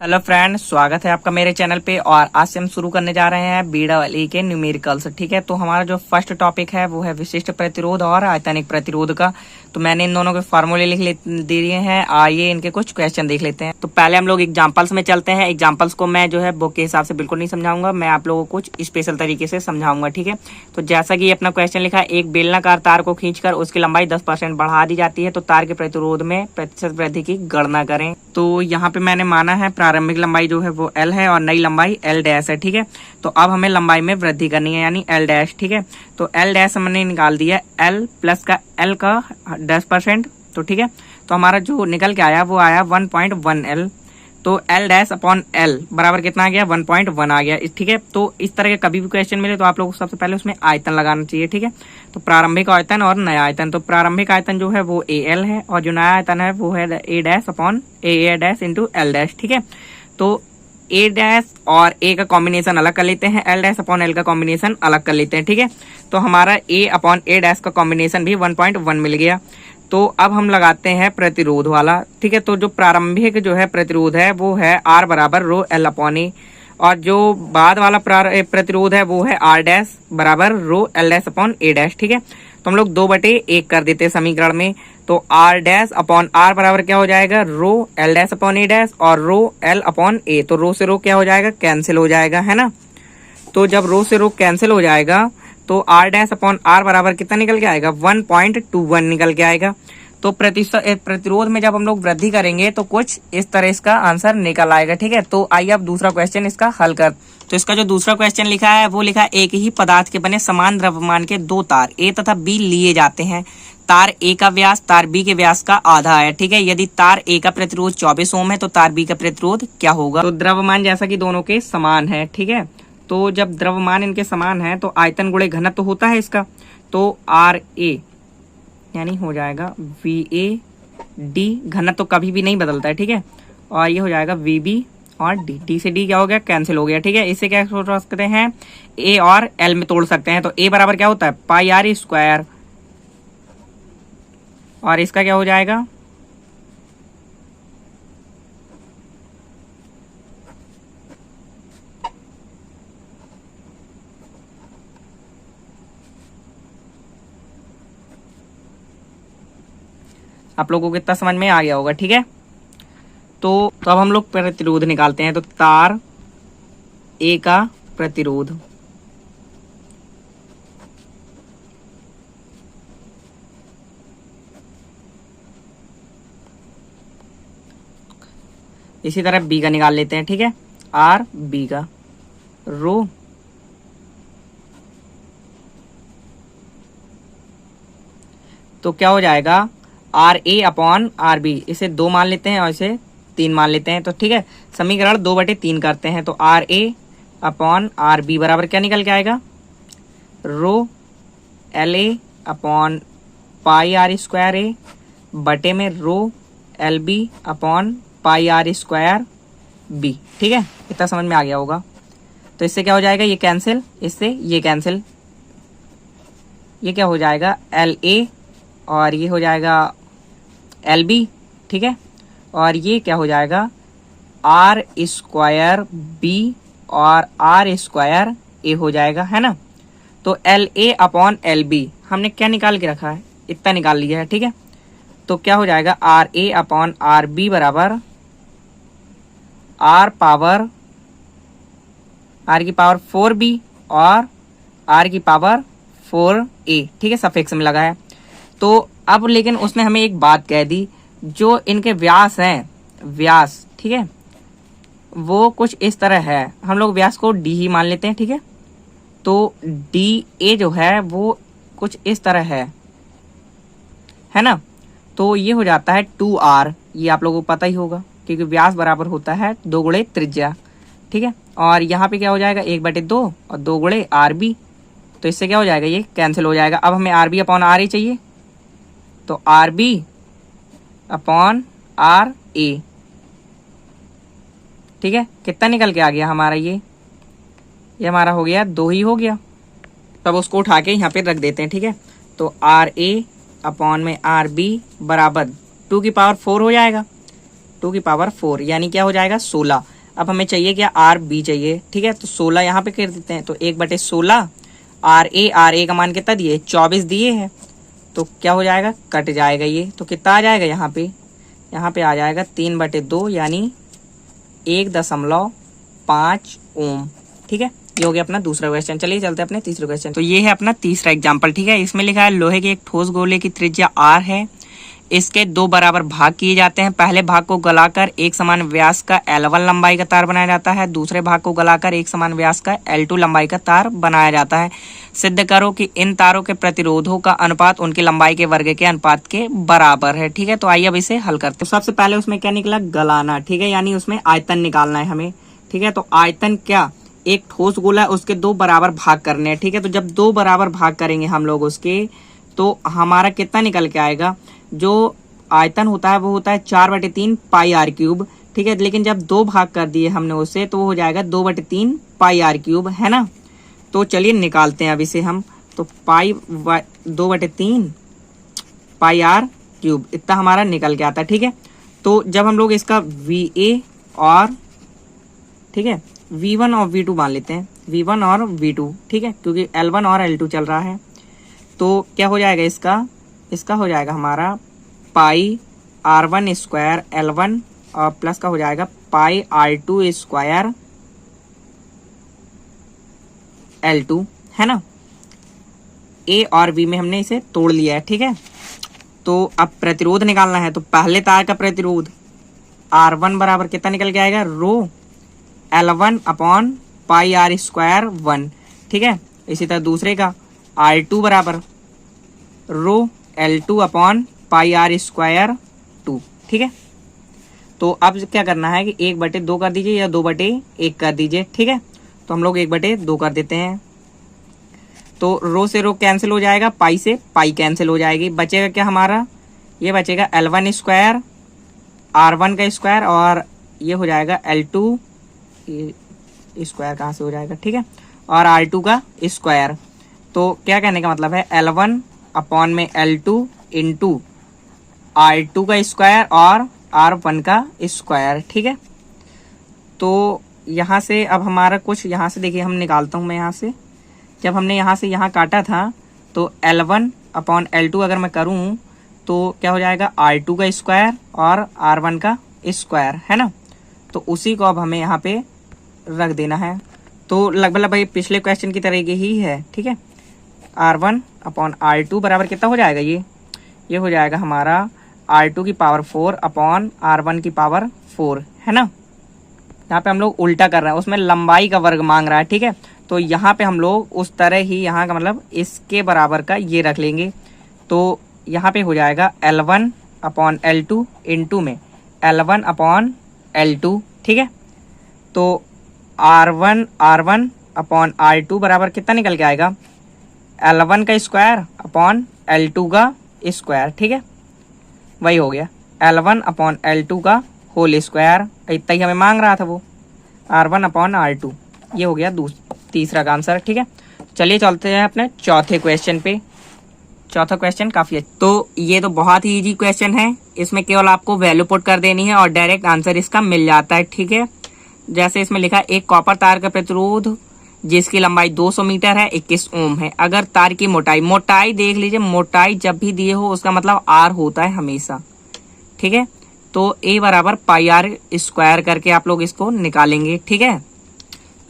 Hello friend, स्वागत है आपका मेरे चैनल पे। और आज से हम शुरू करने जा रहे हैं BEE के न्यूमेरिकल्स। ठीक है, तो हमारा जो फर्स्ट टॉपिक है वो है विशिष्ट प्रतिरोध और आयतनिक प्रतिरोध का। तो मैंने इन दोनों के फॉर्मूले लिख दिए हैं। आइए इनके कुछ क्वेश्चन देख लेते हैं। तो पहले हम लोग एग्जांपल्स में चलते हैं। एग्जांपल्स को मैं जो है बुक के हिसाब से बिल्कुल नहीं समझाऊंगा, मैं आप लोगों को कुछ स्पेशल तरीके से समझाऊंगा। ठीक है, तो जैसा कि अपना क्वेश्चन लिखा है, एक बेलनाकार तार को खींचकर उसकी लंबाई 10% बढ़ा दी जाती है, तो तार के प्रतिरोध में प्रतिशत वृद्धि की गणना करें। तो यहाँ पे मैंने माना है प्रारंभिक लंबाई जो है वो L है और नई लंबाई L डैश है। ठीक है, तो अब हमें लंबाई में वृद्धि करनी है, यानी L डैश। ठीक है, तो L डैश हमने निकाल दिया, L प्लस का L का 10%। तो ठीक है, तो हमारा जो निकल के आया वो आया 1.1 L। तो L डैश अपॉन L बराबर कितना आ गया, 1.1 आ गया। ठीक है, तो इस तरह के कभी भी क्वेश्चन मिले तो आप लोगों को सबसे पहले उसमें आयतन लगाना चाहिए। ठीक है, तो प्रारंभिक आयतन और नया आयतन। तो प्रारंभिक आयतन जो है वो AL है और जो नया आयतन है वो है A dash upon A dash into L dash. ठीक है, तो A डैश और A का कॉम्बिनेशन अलग कर लेते हैं, L डैश अपॉन L का कॉम्बिनेशन अलग कर लेते हैं। ठीक है, तो हमारा A अपॉन A डैश का कॉम्बिनेशन भी 1.1 मिल गया। तो अब हम लगाते हैं प्रतिरोध वाला। ठीक है, तो जो प्रारंभिक जो है प्रतिरोध है वो है R बराबर रो L अपॉन A, और जो बाद वाला प्रतिरोध है वो है R डैश बराबर रो L dash upon A dash. ठीक है, तो हम लोग 2/1 कर देते हैं समीकरण में। तो R डैश अपॉन R बराबर क्या हो जाएगा, रो L dash upon A dash और रो L अपॉन A। तो रो से रो क्या हो जाएगा, कैंसिल हो जाएगा, है ना। तो जब रो से रो कैंसिल हो जाएगा तो R डैश अपॉन R बराबर कितना निकल के आएगा, 1.21 निकल के आएगा। तो प्रतिरोध में जब हम लोग वृद्धि करेंगे तो कुछ इस तरह इसका आंसर निकल आएगा। ठीक है, तो आइए अब दूसरा क्वेश्चन इसका हल कर। तो इसका जो दूसरा क्वेश्चन लिखा है वो लिखा है, एक ही पदार्थ के बने समान द्रव्यमान के दो तार A तथा B लिए जाते हैं। तार A का व्यास तार B के व्यास का आधा है। ठीक है, यदि तार A का प्रतिरोध 24 ओम है तो तार B का प्रतिरोध क्या होगा। तो द्रव्यमान जैसा कि दोनों के समान है। ठीक है, तो जब द्रव्यमान इनके समान है तो आयतन गुणे घनत्व तो होता है इसका, तो RA यानी हो जाएगा VAD। घनत्व तो कभी भी नहीं बदलता है। ठीक है, और ये हो जाएगा VB और D से D क्या हो गया, कैंसिल हो गया। ठीक है, इससे क्या सोच सकते हैं, A और L में तोड़ सकते हैं। तो A बराबर क्या होता है, पाई R स्क्वायर, और इसका क्या हो जाएगा, आप लोगों को कितना समझ में आ गया होगा। ठीक है, तो अब हम लोग प्रतिरोध निकालते हैं। तो तार A का प्रतिरोध, इसी तरह B का निकाल लेते हैं। ठीक है, RB का रो तो क्या हो जाएगा, RA अपॉन RB। इसे 2 मान लेते हैं और इसे 3 मान लेते हैं। तो ठीक है, समीकरण 2/3 करते हैं। तो RA अपॉन RB बराबर क्या निकल के आएगा, रो LA upon pi R square A बटे में रो LB upon pi R square B। ठीक है, इतना समझ में आ गया होगा। तो इससे क्या हो जाएगा, ये कैंसिल, इससे ये कैंसिल, ये क्या हो जाएगा LA और ये हो जाएगा LB। ठीक है, और ये क्या हो जाएगा R स्क्वायर B और R स्क्वायर A हो जाएगा, है ना। तो LA अपॉन LB हमने क्या निकाल के रखा है, इतना निकाल लिया है। ठीक है, तो क्या हो जाएगा RA अपॉन RB बराबर R पावर R की पावर 4B और R की पावर 4A। ठीक है, सफिक्स में लगा है। तो अब लेकिन उसने हमें एक बात कह दी, जो इनके व्यास हैं, व्यास, ठीक है, वो कुछ इस तरह है। हम लोग व्यास को D ही मान लेते हैं। ठीक है, तो DA जो है वो कुछ इस तरह है ना। तो ये हो जाता है 2R, ये आप लोगों को पता ही होगा क्योंकि व्यास बराबर होता है 2 गुणे त्रिज्या। ठीक है, और यहाँ पे क्या हो जाएगा, 1/2 और 2 गुणे RB। तो इससे क्या हो जाएगा, ये कैंसिल हो जाएगा। अब हमें RB अपॉन RA चाहिए, तो RB अपॉन RA। ठीक है, कितना निकल के आ गया हमारा, ये हमारा हो गया 2 ही हो गया। तब उसको उठा के यहाँ पे रख देते हैं। ठीक है, तो RA अपॉन में RB बराबर 2 की पावर 4 हो जाएगा। 2 की पावर 4 यानी क्या हो जाएगा 16। अब हमें चाहिए क्या आर बी चाहिए, ठीक है। तो 16 यहाँ पे कर देते हैं, तो 1/16 आर ए का मान कितना दिए 24 दिए हैं, तो क्या हो जाएगा कट जाएगा ये, तो कितना आ जाएगा यहाँ पे आ जाएगा 3/2 यानी 1.5 ओम, ठीक है। ये हो गया अपना दूसरा क्वेश्चन। चलिए चलते हैं अपने तीसरे क्वेश्चन। तो ये है अपना तीसरा एग्जाम्पल, ठीक है। इसमें लिखा है लोहे के एक ठोस गोले की त्रिज्या r है, इसके 2 बराबर भाग किए जाते हैं। पहले भाग को गलाकर एक समान व्यास का L1 लंबाई का तार बनाया जाता है, दूसरे भाग को गलाकर एक समान व्यास का L2 लंबाई का तार बनाया जाता है। सिद्ध करो कि इन तारों के प्रतिरोधों का अनुपात उनकी लंबाई के वर्ग के अनुपात के बराबर है, ठीक है। तो आइए अब इसे हल करते हैं। तो सबसे पहले उसमें क्या निकला गलाना, ठीक है, यानी उसमें आयतन निकालना है हमें, ठीक है। तो आयतन क्या, एक ठोस गोला है उसके 2 बराबर भाग करने हैं, ठीक है। तो जब 2 बराबर भाग करेंगे हम लोग उसके, तो हमारा कितना निकल के आएगा, जो आयतन होता है वो होता है 4/3 पाई आर क्यूब, ठीक है। लेकिन जब 2 भाग कर दिए हमने उससे तो वो हो जाएगा 2/3 पाई आर क्यूब, है ना। तो चलिए निकालते हैं अब इसे हम, तो 2/3 पाई आर क्यूब इतना हमारा निकल के आता है, ठीक है। तो जब हम लोग इसका VA और, ठीक है, V1 और V2 मान लेते हैं, V1 और V2, ठीक है, क्योंकि L1 और L2 चल रहा है। तो क्या हो जाएगा इसका हो जाएगा हमारा पाई R1 स्क्वायर L1 और प्लस का हो जाएगा पाई R2 स्क्वायर L2, है ना। A और B में हमने इसे तोड़ लिया है, ठीक है। तो अब प्रतिरोध निकालना है, तो पहले तार का प्रतिरोध R1 बराबर कितना निकल के आएगा rho L1 upon pi R square 1, ठीक है। इसी तरह दूसरे का R2 बराबर rho L2 upon pi R square 2, ठीक है। तो अब क्या करना है कि 1/2 कर दीजिए या 2/1 कर दीजिए, ठीक है। तो हम लोग 1/2 कर देते हैं, तो रो से रो कैंसिल हो जाएगा, पाई से पाई कैंसिल हो जाएगी, बचेगा क्या हमारा, ये बचेगा L1 स्क्वायर R1 का स्क्वायर और ये हो जाएगा L2 स्क्वायर कहाँ से हो जाएगा, ठीक है, और R2 का स्क्वायर। तो क्या कहने का मतलब है L1 अपॉन में L2 इंटू R2 का स्क्वायर और R1 का स्क्वायर, ठीक है। तो यहाँ से अब हमारा कुछ यहाँ से देखिए हम निकालता हूँ मैं यहाँ से, जब हमने यहाँ से यहाँ काटा था तो L1 अपॉन L2 अगर मैं करूँ तो क्या हो जाएगा R2 का स्क्वायर और R1 का स्क्वायर, है ना। तो उसी को अब हमें यहाँ पे रख देना है। तो लगभग भाई पिछले क्वेश्चन की तरह ही है, ठीक है। R1 अपॉन R2 बराबर कितना हो जाएगा, ये हो जाएगा हमारा R2 की पावर 4 अपॉन R1 की पावर 4, है ना। यहाँ पे हम लोग उल्टा कर रहे हैं, उसमें लंबाई का वर्ग मांग रहा है, ठीक है। तो यहाँ पे हम लोग उस तरह ही यहाँ का मतलब इसके बराबर का ये रख लेंगे। तो यहाँ पे हो जाएगा L1 अपॉन L2 इंटू में L1 अपॉन L2, ठीक है। तो R1 अपॉन R2 बराबर कितना निकल के आएगा L1 का स्क्वायर अपॉन L2 का स्क्वायर, ठीक है। वही हो गया L1 अपॉन L2 का होल स्क्वायर, इतना ही हमें मांग रहा था वो R1 अपॉन R2। ये हो गया तीसरा का आंसर, ठीक है। चलिए चलते हैं अपने चौथे क्वेश्चन पे। चौथा क्वेश्चन काफी अच्छा, तो ये तो बहुत ही इजी क्वेश्चन है, इसमें केवल आपको वैल्यू पुट कर देनी है और डायरेक्ट आंसर इसका मिल जाता है, ठीक है। जैसे इसमें लिखा है एक कॉपर तार का प्रतिरोध जिसकी लंबाई 200 मीटर है 21 ओम है। अगर तार की मोटाई देख लीजिए, मोटाई जब भी दिए हो उसका मतलब R होता है हमेशा, ठीक है। तो A बराबर पाई आर स्क्वायर करके आप लोग इसको निकालेंगे, ठीक है।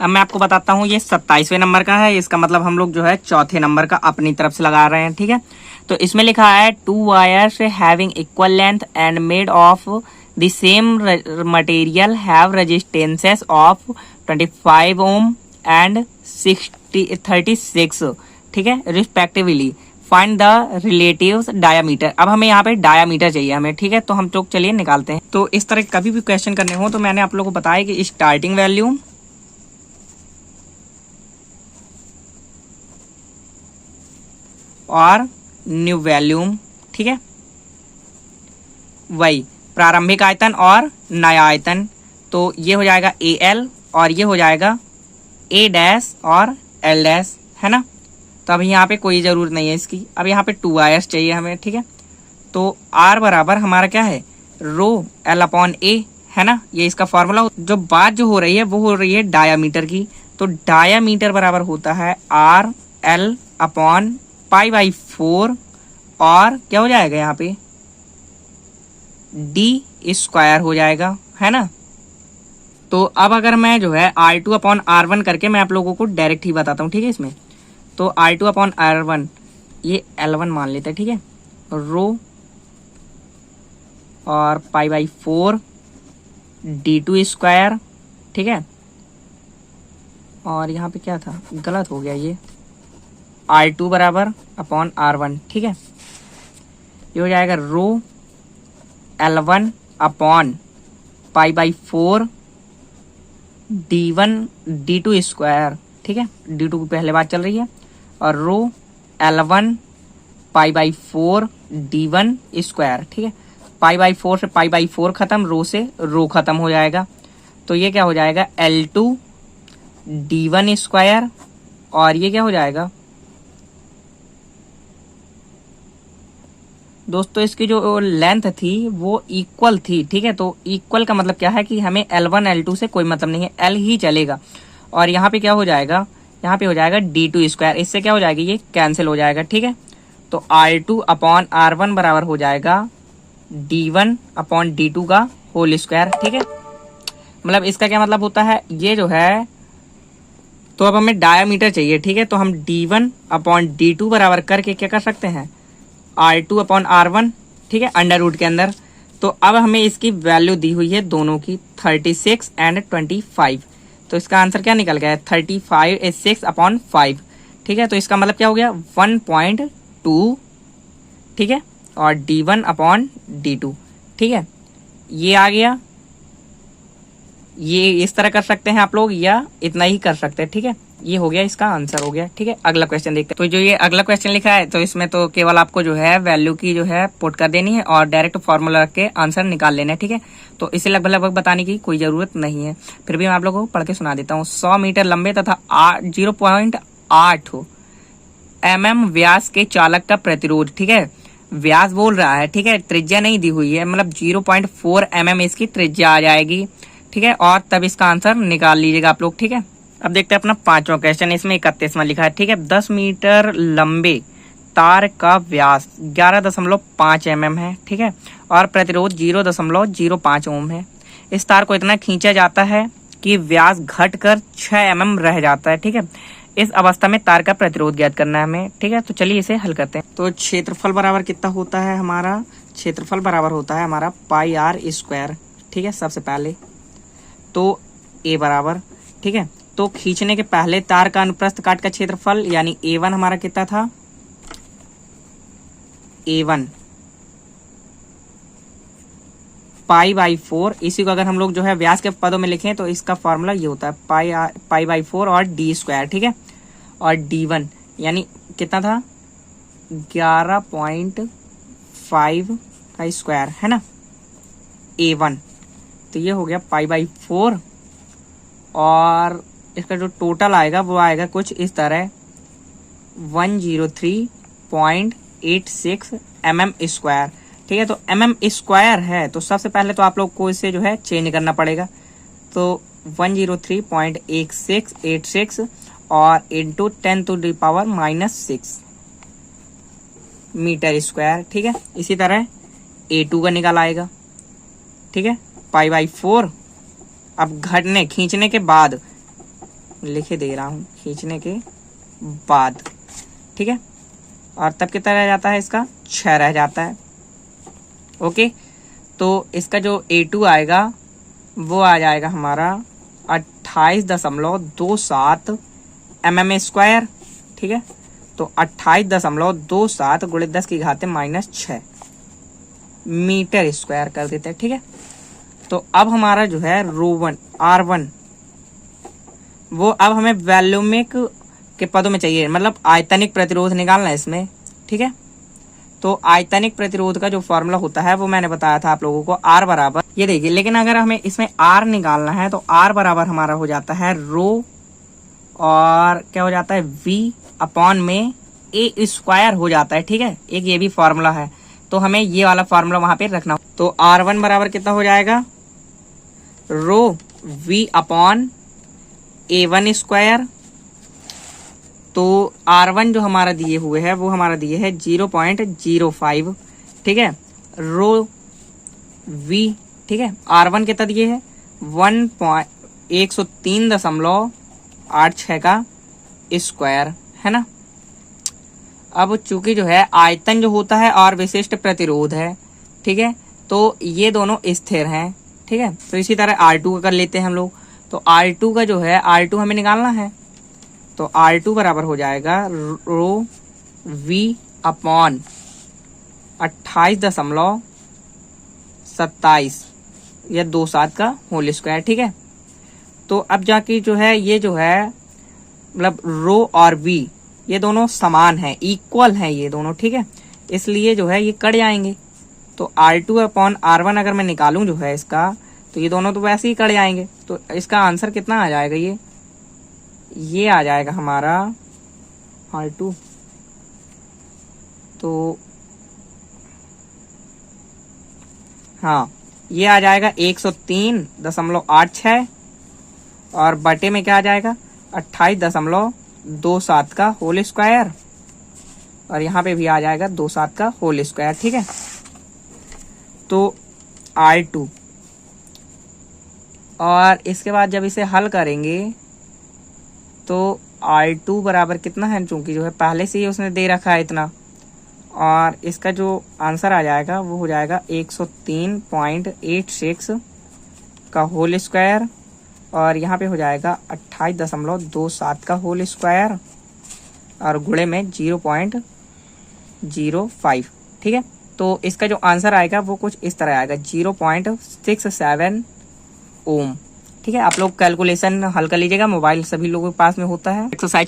अब मैं आपको बताता हूँ, ये 27वें नंबर का है, इसका मतलब हम लोग जो है चौथे नंबर का अपनी तरफ से लगा रहे हैं, ठीक है। तो इसमें लिखा है 2 wires having equal length and made of the same material have resistances of 25 ohm and 36, ठीक है, respectively. Find the relative diameter. अब हमें यहाँ पे डायामीटर चाहिए हमें, ठीक है। तो हम लोग चलिए निकालते हैं। तो इस तरह कभी भी क्वेश्चन करने हो तो मैंने आप लोगों को बताया कि स्टार्टिंग वैल्यू और न्यू वैल्यूम, ठीक है, वही प्रारंभिक आयतन और नया आयतन। तो ये हो जाएगा AL और ये हो जाएगा A डैश और L डैश, है ना। तो अभी यहाँ पे कोई ज़रूरत नहीं है इसकी, अब यहाँ पे 2 वायर्स चाहिए हमें, ठीक है। तो R बराबर हमारा क्या है रो एल अपॉन ए, है ना, ये इसका फॉर्मूला। जो बात जो हो रही है वो हो रही है डायामीटर की, तो डायामीटर बराबर होता है R L upon pi by 4 और क्या हो जाएगा यहाँ पे डी स्क्वायर हो जाएगा, है ना। तो अब अगर मैं जो है R2 अपॉन R1 करके मैं आप लोगों को डायरेक्ट ही बताता हूँ, ठीक है। इसमें तो R2 अपॉन R1 ये L1 मान लेते हैं, ठीक है, रो और पाई बाई 4 D2 स्क्वायर, ठीक है। और यहाँ पे क्या था, गलत हो गया, ये R2 बराबर अपॉन R1, ठीक है। ये हो जाएगा रो L1 upon pi by 4 D1 D2 square, ठीक है, D2 की पहले बात चल रही है, और रो L1 pi by 4 D1 square, ठीक है। पाई बाई 4 से पाई बाई 4 खत्म, रो से रो खत्म हो जाएगा, तो ये क्या हो जाएगा L2 D1 स्क्वायर, और ये क्या हो जाएगा दोस्तों, इसकी जो लेंथ थी वो इक्वल थी, ठीक है। तो इक्वल का मतलब क्या है कि हमें L1 L2 से कोई मतलब नहीं है, L ही चलेगा। और यहाँ पे क्या हो जाएगा, यहाँ पे हो जाएगा D2 स्क्वायर, इससे क्या हो जाएगा, ये कैंसिल हो जाएगा, ठीक है। तो R2 अपॉन R1 बराबर हो जाएगा D1 अपॉन D2 का होल स्क्वायर, ठीक है। मतलब इसका क्या मतलब होता है, ये जो है, तो अब हमें डायामीटर चाहिए, ठीक है। तो हम D1 अपॉन D2 बराबर करके क्या कर सकते हैं, R2 अपॉन R1, ठीक है, अंडर रूट के अंदर। तो अब हमें इसकी वैल्यू दी हुई है दोनों की 36 एंड 25, तो इसका आंसर क्या निकल गया है 36 अपॉन 5, ठीक है। तो इसका मतलब क्या हो गया 1.2, ठीक है, और D1 अपॉन D2, ठीक है, ये आ गया। ये इस तरह कर सकते हैं आप लोग, या इतना ही कर सकते हैं, ठीक है। ये हो गया, इसका आंसर हो गया, ठीक है। अगला क्वेश्चन देखते हैं। तो जो ये अगला क्वेश्चन लिखा है, तो इसमें तो केवल आपको जो है वैल्यू की जो है पुट कर देनी है और डायरेक्ट फॉर्मूला रख के आंसर निकाल लेना है, ठीक है। तो इसे लगभग लगभग बताने की कोई जरूरत नहीं है, फिर भी मैं आप लोगों को पढ़ के सुना देता हूँ। 100 मीटर लंबे तथा 0.8 mm व्यास के चालक का प्रतिरोध, ठीक है, व्यास बोल रहा है, ठीक है, त्रिज्या नहीं दी हुई है, मतलब 0.4 mm इसकी त्रिज्या आ जाएगी, ठीक है। और तब इसका आंसर निकाल लीजिएगा आप लोग, ठीक है। अब देखते हैं अपना 5वां क्वेश्चन, इसमें 31वां लिखा है, ठीक है। 10 मीटर लंबे तार का व्यास 11.5 mm है, ठीक है, और प्रतिरोध 0.05 ओम है। इस तार को इतना खींचा जाता है कि व्यास घटकर 6 mm रह जाता है, ठीक है। इस अवस्था में तार का प्रतिरोध ज्ञात करना है हमें, ठीक है। तो चलिए इसे हल करते हैं। तो क्षेत्रफल बराबर कितना होता है हमारा, क्षेत्रफल बराबर होता है हमारा पाई आर स्क्वायर, ठीक है। सबसे पहले तो ए बराबर, ठीक है, तो खींचने के पहले तार का अनुप्रस्थ काट का क्षेत्रफल यानी A1 हमारा कितना था, A1 पाई बाई 4, इसी को अगर हम लोग जो है व्यास के पदों में लिखें तो इसका फॉर्मूला ये होता है पाई बाई 4 और D स्क्वायर, ठीक है। और D1 यानी कितना था 11.5 का स्क्वायर, है ना, A1, तो ये हो गया पाई बाई 4, और इसका जो टोटल आएगा वो आएगा कुछ इस तरह 103.86 mm स्क्वायर, ठीक है। तो mm स्क्वायर है, तो सबसे पहले तो आप लोग को इसे जो है चेंज करना पड़ेगा, तो 103.8686 और इंटू 10⁻⁻⁻6 मीटर स्क्वायर, ठीक है। इसी तरह A2 का निकाल आएगा, ठीक है, पाई बाई 4। अब घटने खींचने के बाद लिखे दे रहा हूं, खींचने के बाद, ठीक है, और तब कितना रह जाता है, इसका 6 रह जाता है, ओके। तो इसका जो A2 आएगा वो आ जाएगा हमारा 28.27 mm स्क्वायर, ठीक है। तो 28.27 गुणित 10⁻⁻⁻6 मीटर स्क्वायर कर देते हैं, ठीक है। तो अब हमारा जो है R1 वो अब हमें वैल्यूमिक के पदों में चाहिए, मतलब आयतनिक प्रतिरोध निकालना है इसमें, ठीक है। तो आयतनिक प्रतिरोध का जो फॉर्मूला होता है वो मैंने बताया था आप लोगों को, R बराबर, ये देखिए, लेकिन अगर हमें इसमें R निकालना है तो R बराबर हमारा हो जाता है रो और क्या हो जाता है V अपॉन में A स्क्वायर हो जाता है, ठीक है। एक ये भी फॉर्मूला है, तो हमें ये वाला फॉर्मूला वहां पे रखना। तो R1 बराबर कितना हो जाएगा, रो V अपॉन A1 स्क्वायर। तो R1 जो हमारा दिए हुए है वो हमारा दिए है 0.05, ठीक है, रो V, ठीक है। R1 कितना दिए है 103.86 का स्क्वायर, है ना। अब चूंकि जो है आयतन जो होता है और विशिष्ट प्रतिरोध है, ठीक है, तो ये दोनों स्थिर हैं, ठीक है। तो इसी तरह R2 का कर लेते हैं हम लोग। तो R2 का जो है R2 हमें निकालना है, तो R2 बराबर हो जाएगा रो V अपॉन 28.27 या 27 का होल स्क्वायर, ठीक है। तो अब जाके जो है ये जो है मतलब रो और V ये दोनों समान हैं, इक्वल हैं ये दोनों, ठीक है, इसलिए जो है ये कट जाएंगे। तो R2 अपॉन R1 अगर मैं निकालूं जो है इसका, तो ये दोनों तो वैसे ही कट जाएंगे। तो इसका आंसर कितना आ जाएगा, ये आ जाएगा हमारा R2, तो हाँ ये आ जाएगा 103.86 और बटे में क्या आ जाएगा 28.27 का होल स्क्वायर, और यहाँ पे भी आ जाएगा 27 का होल स्क्वायर, ठीक है। तो R2 और इसके बाद जब इसे हल करेंगे तो R2 बराबर कितना है, चूंकि जो है पहले से ही उसने दे रखा है इतना, और इसका जो आंसर आ जाएगा वो हो जाएगा 103.86 का होल स्क्वायर, और यहाँ पे हो जाएगा 28.27 का होल स्क्वायर और गुणे में 0.05, ठीक है। तो इसका जो आंसर आएगा वो कुछ इस तरह आएगा 0.67 ओम, ठीक है। आप लोग कैलकुलेशन हल कर लीजिएगा, मोबाइल सभी लोगों के पास में होता है। एक्सरसाइज